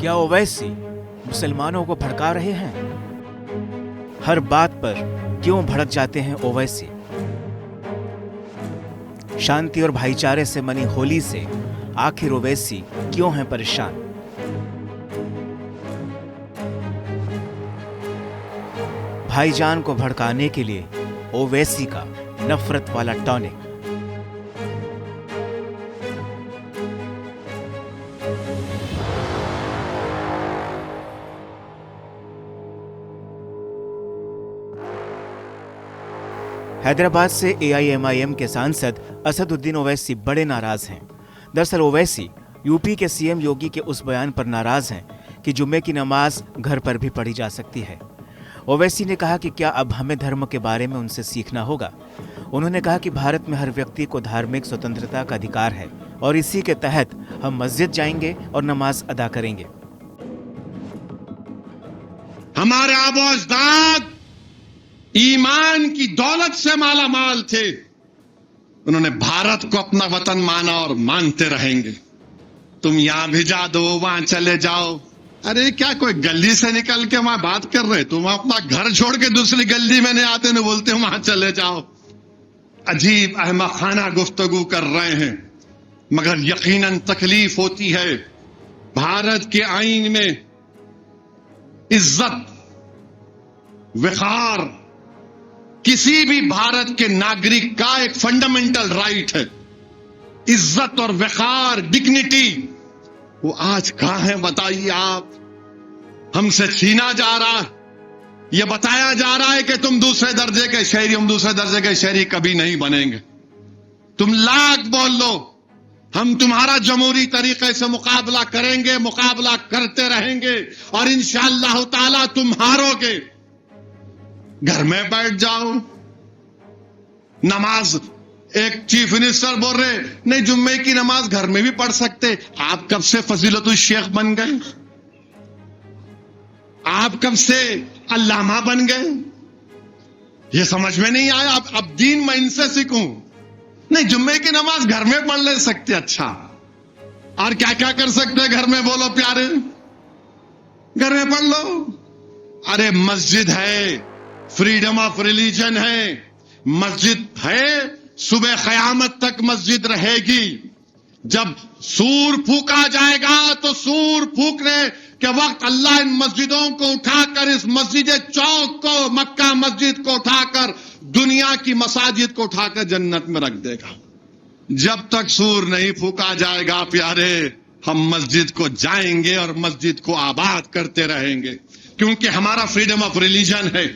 क्या ओवैसी मुसलमानों को भड़का रहे हैं? हर बात पर क्यों भड़क जाते हैं ओवैसी? शांति और भाईचारे से मनी होली से आखिर ओवैसी क्यों हैं परेशान? भाईजान को भड़काने के लिए ओवैसी का नफरत वाला टॉनिक। हैदराबाद से AIMIM के सांसद असदुद्दीन ओवैसी बड़े नाराज हैं। दरअसल ओवैसी यूपी के CM योगी के उस बयान पर नाराज हैं कि जुम्मे की नमाज घर पर भी पढ़ी जा सकती है। ओवैसी ने कहा कि क्या अब हमें धर्म के बारे में उनसे सीखना होगा। उन्होंने कहा कि भारत में हर व्यक्ति को धार्मिक स्वतंत्रता का अधिकार है और इसी के तहत हम मस्जिद जाएंगे और नमाज अदा करेंगे। हमारे आबो अजदाद ईमान की दौलत से माला माल थे। उन्होंने भारत को अपना वतन माना और मानते रहेंगे। तुम यहां भिजा दो, वहां चले जाओ। अरे क्या कोई गली से निकल के वहां बात कर रहे? तुम अपना घर छोड़ के दूसरी गली में नहीं आते, नहीं बोलते वहां चले जाओ। अजीब अहमखाना गुफ्तगू कर रहे हैं, मगर यकीनन तकलीफ होती है। भारत के आईन में इज्जत, वक़ार किसी भी भारत के नागरिक का एक फंडामेंटल राइट है। इज्जत और वक़ार, डिग्निटी, वो आज कहां है बताइए आप? हमसे छीना जा रहा, यह बताया जा रहा है कि तुम दूसरे दर्जे के शहरी, हम दूसरे दर्जे के शहरी कभी नहीं बनेंगे। तुम लाख बोल लो, हम तुम्हारा जमहूरी तरीके से मुकाबला करेंगे, मुकाबला करते रहेंगे और इंशाअल्लाह ताला तुम हारोगे। घर में बैठ जाओ, नमाज, एक चीफ मिनिस्टर बोल रहे नहीं जुम्मे की नमाज घर में भी पढ़ सकते। आप कब से फजीलतुल शेख बन गए? आप कब से अल्लामा बन गए? ये समझ में नहीं आया। अब दीन मैं इनसे सीखूं? नहीं, जुम्मे की नमाज घर में पढ़ ले सकते। अच्छा, और क्या क्या कर सकते हैं घर में? बोलो प्यारे, घर में पढ़ लो। अरे मस्जिद है, फ्रीडम ऑफ रिलीजन है, मस्जिद है, सुबह क़यामत तक मस्जिद रहेगी। जब सूर फूका जाएगा तो सूर फूकने के वक्त अल्लाह इन मस्जिदों को उठाकर, इस मस्जिद चौक को, मक्का मस्जिद को उठाकर, दुनिया की मसाजिद को उठाकर जन्नत में रख देगा। जब तक सूर नहीं फूका जाएगा प्यारे, हम मस्जिद को जाएंगे और मस्जिद को आबाद करते रहेंगे, क्योंकि हमारा फ्रीडम ऑफ रिलीजन है।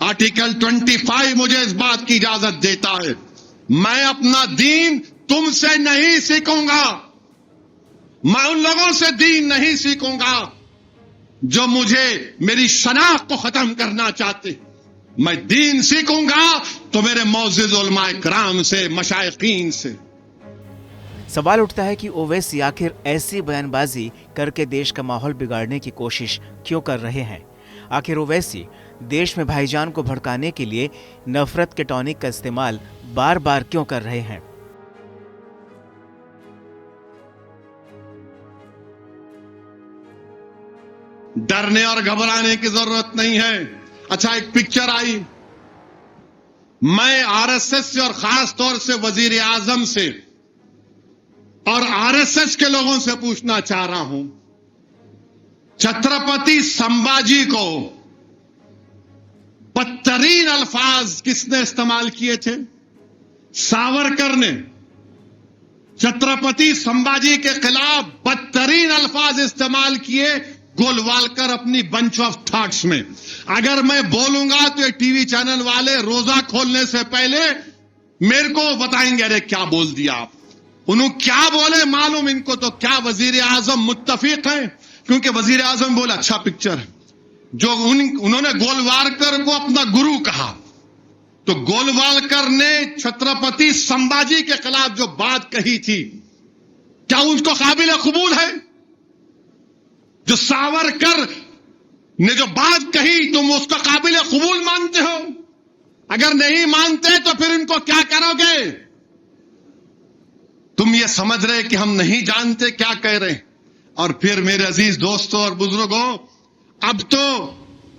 आर्टिकल 25 मुझे इस बात की इजाजत देता है, मैं अपना दीन तुमसे नहीं सीखूंगा। मैं उन लोगों से दीन नहीं सीखूंगा जो मुझे, मेरी शनाख्त को खत्म करना चाहते। मैं दीन सीखूंगा तो मेरे मौजूद उलमाए कराम से, मशाइखीन से। सवाल उठता है कि ओवैसी आखिर ऐसी बयानबाजी करके देश का माहौल बिगाड़ने की कोशिश क्यों कर रहे हैं? आखिर ओवैसी देश में भाईजान को भड़काने के लिए नफरत के टॉनिक का इस्तेमाल बार बार क्यों कर रहे हैं? डरने और घबराने की जरूरत नहीं है। अच्छा, एक पिक्चर आई, मैं RSS से और खास तौर से वजीर आजम से और RSS के लोगों से पूछना चाह रहा हूं, छत्रपति संभाजी को बदतरीन अल्फाज किसने इस्तेमाल किए थे? सावरकर ने छत्रपति संभाजी के खिलाफ बदतरीन अल्फाज इस्तेमाल किए गोलवालकर अपनी बंच ऑफ थॉट्स में। अगर मैं बोलूंगा तो ये टीवी चैनल वाले रोजा खोलने से पहले मेरे को बताएंगे, अरे क्या बोल दिया आप। उन्होंने क्या बोले मालूम इनको तो, क्या वजीर आजम मुत्तफिक है? क्योंकि वजीर आजम बोले अच्छा पिक्चर है। जो उन्होंने गोलवालकर को अपना गुरु कहा, तो गोलवालकर ने छत्रपति संभाजी के खिलाफ जो बात कही थी, क्या उसको काबिल कबूल है? जो सावरकर ने जो बात कही तुम उसका काबिल कबूल मानते हो? अगर नहीं मानते तो फिर इनको क्या करोगे? तुम ये समझ रहे कि हम नहीं जानते क्या कह रहे हैं? और फिर मेरे अजीज दोस्तों और बुजुर्गों, अब तो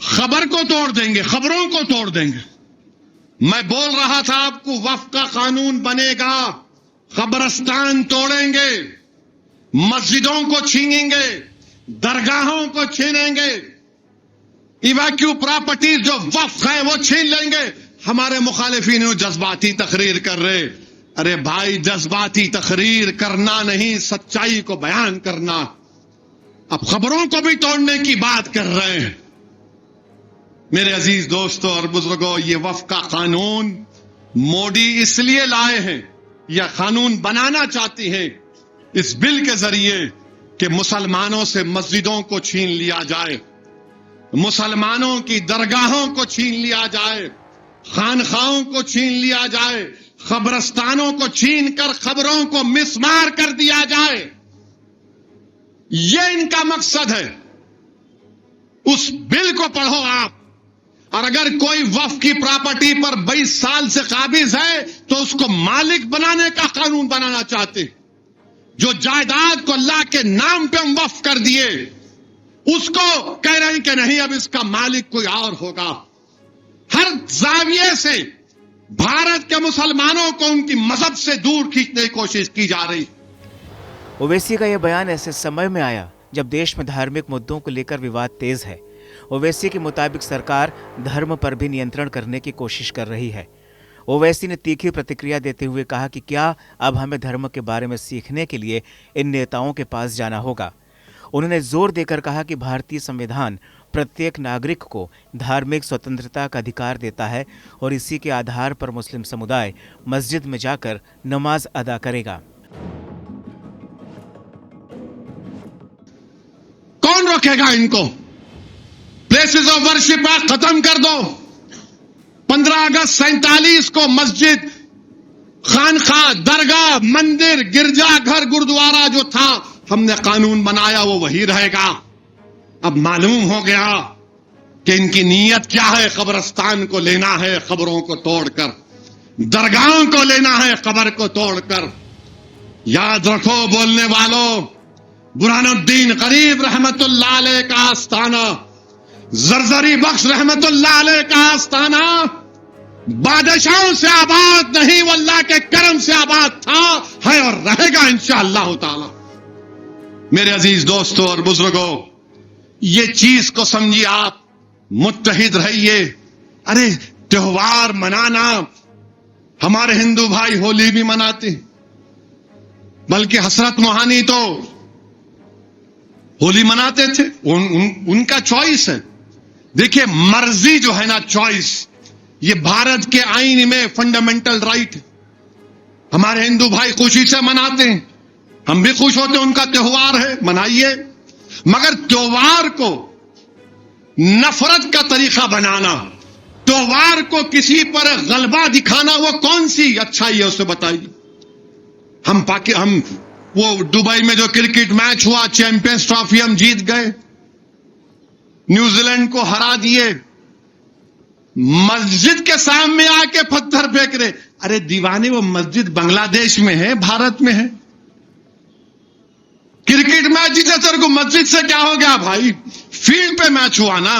खबर को तोड़ देंगे, खबरों को तोड़ देंगे। मैं बोल रहा था आपको, वक्फ का कानून बनेगा, कब्रिस्तान तोड़ेंगे, मस्जिदों को छीनेंगे, दरगाहों को छीनेंगे, इवैक्यू प्रॉपर्टीज जो वक्फ है वो छीन लेंगे। हमारे मुखालिफिन जज्बाती तकरीर कर रहे। अरे भाई, जज्बाती तकरीर करना नहीं, सच्चाई को बयान करना। अब खबरों को भी तोड़ने की बात कर रहे हैं। मेरे अजीज दोस्तों और बुजुर्गों, ये वक्फ का कानून मोदी इसलिए लाए हैं, यह कानून बनाना चाहती हैं इस बिल के जरिए कि मुसलमानों से मस्जिदों को छीन लिया जाए, मुसलमानों की दरगाहों को छीन लिया जाए, खानखाओं को छीन लिया जाए, कब्रिस्तानों को छीन कर खबरों को मिसमार कर दिया जाए। यह इनका मकसद है। उस बिल को पढ़ो आप, और अगर कोई वक्फ की प्रॉपर्टी पर 22 साल से काबिज है तो उसको मालिक बनाने का कानून बनाना चाहते। जो जायदाद को अल्लाह के नाम पे हम वक्फ कर दिए, उसको कह रहे हैं कि नहीं, अब इसका मालिक कोई और होगा। हर जाविये से भारत के मुसलमानों को उनकी मजहब से दूर खींचने की कोशिश की जा रही। ओवैसी का यह बयान ऐसे समय में आया जब देश में धार्मिक मुद्दों को लेकर विवाद तेज है। ओवैसी के मुताबिक सरकार धर्म पर भी नियंत्रण करने की कोशिश कर रही है। ओवैसी ने तीखी प्रतिक्रिया देते हुए कहा कि क्या अब हमें धर्म के बारे में सीखने के लिए इन नेताओं के पास जाना होगा। उन्होंने जोर देकर कहा कि भारतीय संविधान प्रत्येक नागरिक को धार्मिक स्वतंत्रता का अधिकार देता है और इसी के आधार पर मुस्लिम समुदाय मस्जिद में जाकर नमाज अदा करेगा। कौन रोकेगा इनको? प्लेसेस ऑफ वर्शिप खत्म कर दो। 15 अगस्त 47 को मस्जिद, खानखा, दरगाह, मंदिर, गिरजाघर, गुरुद्वारा जो था, हमने कानून बनाया, वो वही रहेगा। अब मालूम हो गया कि इनकी नीयत क्या है। कब्रिस्तान को लेना है खबरों को तोड़कर, दरगाहों को लेना है खबर को तोड़कर। याद रखो बोलने वालों, बुरहानुद्दीन गरीब रहमतुल्लाह अलैह का आस्थाना, जरजरी बख्श रहमतुल्लाह अलैह का आस्थाना बादशाहों से आबाद नहीं, वो अल्लाह के करम से आबाद था, है और रहेगा इंशाअल्लाह ताला। मेरे अजीज दोस्तों और बुजुर्गों, ये चीज को समझिए आप, मुत्तहिद रहिए। अरे त्योहार मनाना, हमारे हिंदू भाई होली भी मनाते, बल्कि हसरत मोहानी तो होली मनाते थे। उनका चॉइस है। देखिए, मर्जी जो है ना, चॉइस, ये भारत के आईन में फंडामेंटल राइट है। हमारे हिंदू भाई खुशी से मनाते हैं, हम भी खुश होते हैं, उनका त्योहार है, मनाइए। मगर त्योहार को नफरत का तरीका बनाना, त्योहार को किसी पर गलबा दिखाना, वो कौन सी अच्छाई है, उसे बताइए। हम वो दुबई में जो क्रिकेट मैच हुआ, चैंपियंस ट्रॉफी हम जीत गए, न्यूजीलैंड को हरा दिए, मस्जिद के सामने आके पत्थर फेंक रहे। अरे दीवाने, वो मस्जिद बांग्लादेश में है, भारत में है। क्रिकेट मैच जीते तेरे को मस्जिद से क्या हो गया भाई? फील्ड पे मैच हुआ ना,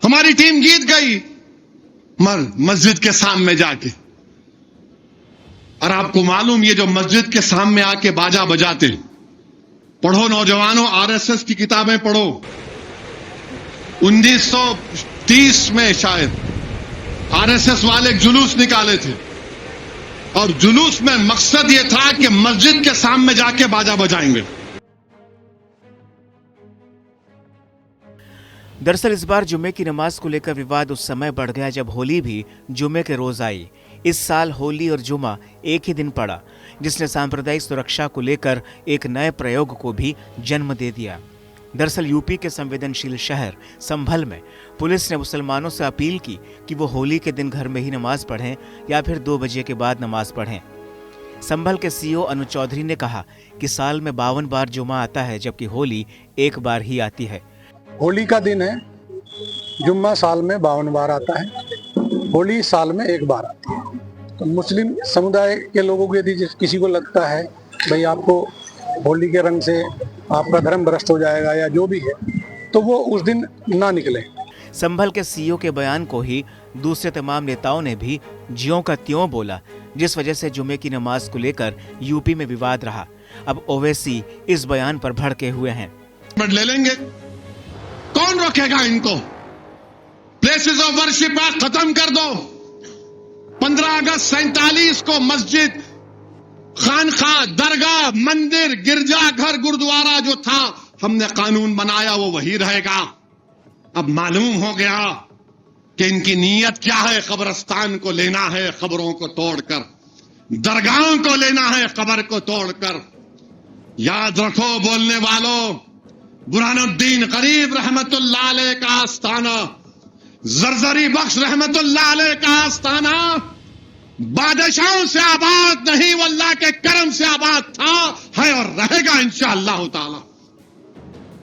हमारी टीम जीत गई, मस्जिद के सामने जाके। और आपको मालूम, ये जो मस्जिद के सामने आके बाजा बजाते, पढ़ो नौजवानों, आरएसएस की किताबें पढ़ो। 1930 में शायद आरएसएस वाले एक जुलूस निकाले थे, और जुलूस में मकसद यह था कि मस्जिद के सामने जाके बाजा बजाएंगे। दरअसल इस बार जुम्मे की नमाज को लेकर विवाद उस समय बढ़ गया जब होली भी जुम्मे के रोज आई। इस साल होली और जुमा एक ही दिन पड़ा, जिसने सांप्रदायिक सुरक्षा को लेकर एक नए प्रयोग को भी जन्म दे दिया। दरअसल यूपी के संवेदनशील शहर संभल में पुलिस ने मुसलमानों से अपील की कि वो होली के दिन घर में ही नमाज पढ़ें या फिर 2 बजे के बाद नमाज पढ़ें। संभल के सीओ अनु चौधरी ने कहा कि साल में 52 बार जुमा आता है, जबकि होली एक बार ही आती है। होली का दिन है, जुम्मा साल में 52 बार आता है, होली साल में एक बार आती है। तो मुस्लिम समुदाय के लोगों को यदि किसी को लगता है भाई आपको होली के रंग से आपका धर्म भ्रष्ट हो जाएगा या जो भी है, तो वो उस दिन ना निकले। संभल के सीईओ के बयान को ही दूसरे तमाम नेताओं ने भी ज्यों का त्यों बोला, जिस वजह से जुमे की नमाज को लेकर यूपी में विवाद रहा। अब ओवैसी इस बयान पर भड़के हुए हैं। ले लेंगे, कौन रोकेगा इनको? प्लेसेस ऑफ वर्शिप खत्म कर दो। 15 अगस्त 47 को मस्जिद, खानखा, दरगाह, मंदिर, गिरजा घर, गुरुद्वारा जो था, हमने कानून बनाया वो वही रहेगा। अब मालूम हो गया कि इनकी नीयत क्या है। कब्रिस्तान को लेना है कब्रों को तोड़कर, दरगाहों को लेना है कब्र को तोड़कर। याद रखो बोलने वालों, बुरहानुद्दीन गरीब रहमतुल्लाह अलैह का आस्थाना, जरजरी बख्श रहमतुल्लाह अलैह का आस्थाना बादशाहों से आबाद नहीं, वो अल्लाह के करम से आबाद था, है और रहेगा इंशाअल्लाह ताला।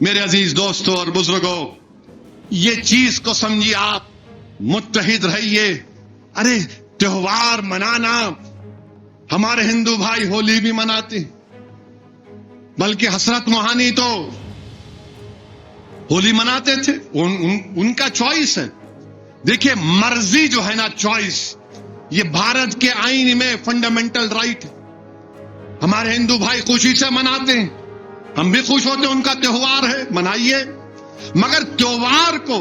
मेरे अजीज दोस्तों और बुजुर्गों, ये चीज को समझिए, आप मुत्तहिद रहिए। अरे त्योहार मनाना, हमारे हिंदू भाई होली भी मनाते, बल्कि हसरत मोहानी तो होली मनाते थे। उनका चॉइस है। देखिए, मर्जी जो है ना, चॉइस, ये भारत के आईन में फंडामेंटल राइट है। हमारे हिंदू भाई खुशी से मनाते हैं, हम भी खुश होते हैं, उनका त्योहार है, मनाइए। मगर त्योहार को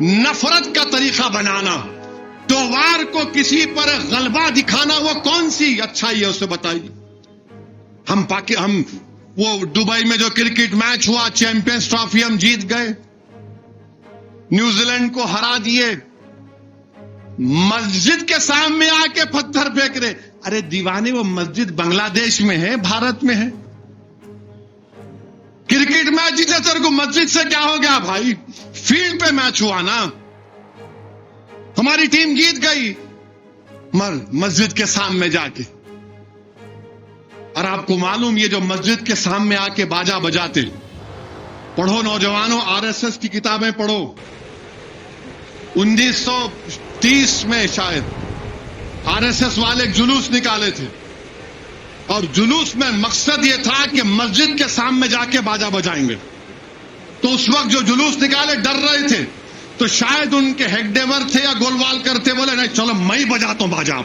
नफरत का तरीका बनाना, त्योहार को किसी पर गलबा दिखाना, वो कौन सी अच्छाई है उसे बताइए। हम वो दुबई में जो क्रिकेट मैच हुआ, चैंपियंस ट्रॉफी हम जीत गए, न्यूजीलैंड को हरा दिए, मस्जिद के सामने आके पत्थर फेंक रहे। अरे दीवाने, वो मस्जिद बांग्लादेश में है, भारत में है। क्रिकेट मैच जीते तेरे को मस्जिद से क्या हो गया भाई? फील्ड पे मैच हुआ ना, हमारी टीम जीत गई, मस्जिद के सामने जाके। और आपको मालूम, ये जो मस्जिद के सामने आके बाजा बजाते, पढ़ो नौजवानों, आरएसएस की किताबें पढ़ो। 1930 में शायद आरएसएस वाले एक जुलूस निकाले थे, और जुलूस में मकसद यह था कि मस्जिद के सामने जाके बाजा बजाएंगे। तो उस वक्त जो जुलूस निकाले डर रहे थे, तो शायद उनके हेगडेवर थे या गोलवालकर थे, बोले नहीं चलो मैं ही बजाता हूं बाजा।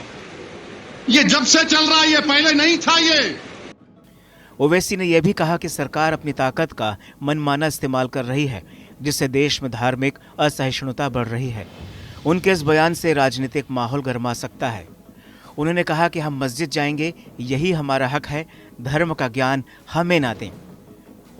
ये जब से चल रहा है, ये पहले नहीं था। ये ओवैसी ने यह भी कहा कि सरकार अपनी ताकत का मनमाना इस्तेमाल कर रही है, जिससे देश में धार्मिक असहिष्णुता बढ़ रही है। उनके इस बयान से राजनीतिक माहौल गरमा सकता है। उन्होंने कहा कि हम मस्जिद जाएंगे, यही हमारा हक है, धर्म का ज्ञान हमें ना दें।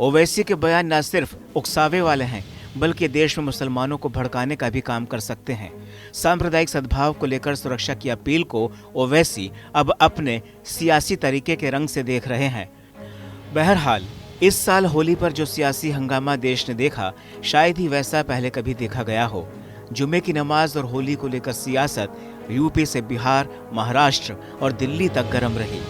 ओवैसी के बयान न सिर्फ उकसावे वाले हैं, बल्कि देश में मुसलमानों को भड़काने का भी काम कर सकते हैं। सांप्रदायिक सद्भाव को लेकर सुरक्षा की अपील को ओवैसी अब अपने सियासी तरीके के रंग से देख रहे हैं। बहरहाल, इस साल होली पर जो सियासी हंगामा देश ने देखा, शायद ही वैसा पहले कभी देखा गया हो। जुमे की नमाज और होली को लेकर सियासत यूपी से बिहार, महाराष्ट्र और दिल्ली तक गर्म रही।